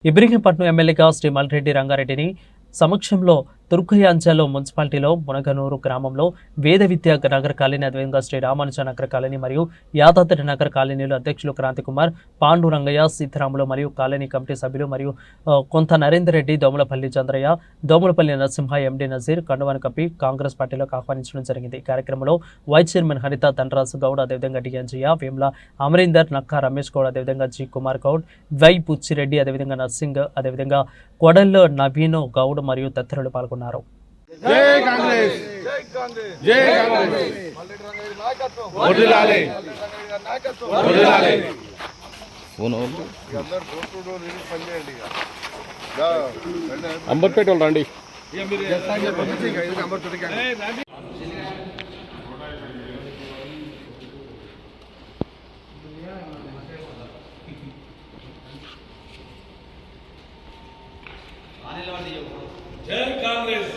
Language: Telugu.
ఇబ్రహీంపట్నం ఎమ్మెల్యేగా శ్రీ మల్రెడ్డి రంగారెడ్డిని సమక్షంలో తుర్కయాంజలో మున్సిపాలిటీలో మునగనూరు గ్రామంలో వేద విద్యా నగర కాలనీ అదేవిధంగా శ్రీ రామానుజ నగర కాలనీ మరియు యాదాద్రి నగర కాలనీలు అధ్యక్షులు క్రాంతికుమార్, పాండు రంగయ్య, సీతారాములు మరియు కాలనీ కమిటీ సభ్యులు మరియు కొంత నరేందర్ రెడ్డి, దోమలపల్లి చంద్రయ్య, దోమలపల్లి నరసింహ, ఎండి నజీర్ కండువాను కప్పి కాంగ్రెస్ పార్టీలోకి ఆహ్వానించడం జరిగింది. ఈ కార్యక్రమంలో వైస్ చైర్మన్ హరిత ధనరాజు గౌడ్, అదేవిధంగా డిఎన్జయ్య, వేముల అమరీందర్, నక్కా రమేష్ గౌడ్, అదేవిధంగా జి కుమార్ గౌడ్, వై పుచ్చిరెడ్డి, అదేవిధంగా నర్సింగ్, అదేవిధంగా కొడల్లో నవీన్ గౌడ్ మరియు తదితరులు పాల్గొన్నారు. జై కాంగ్రెస్, జై కాంగ్రెస్, జై కాంగ్రెస్. మల్రెడ్డి రంగారెడ్డి నాయకత్వం వర్ధిల్లాలి, నాయకత్వం వర్ధిల్లాలి. ఫోన్ ఓకే, అందరూ ఫోటో డోర్ రిలీజ్ పని చేయండి. ఇక అంబర్పేట వాళ్ళు రండి. ఇక మీరు చేస్తారని చెప్పండి. ఇక అంబర్పేటకి రండి. జై కాంగ్రెస్.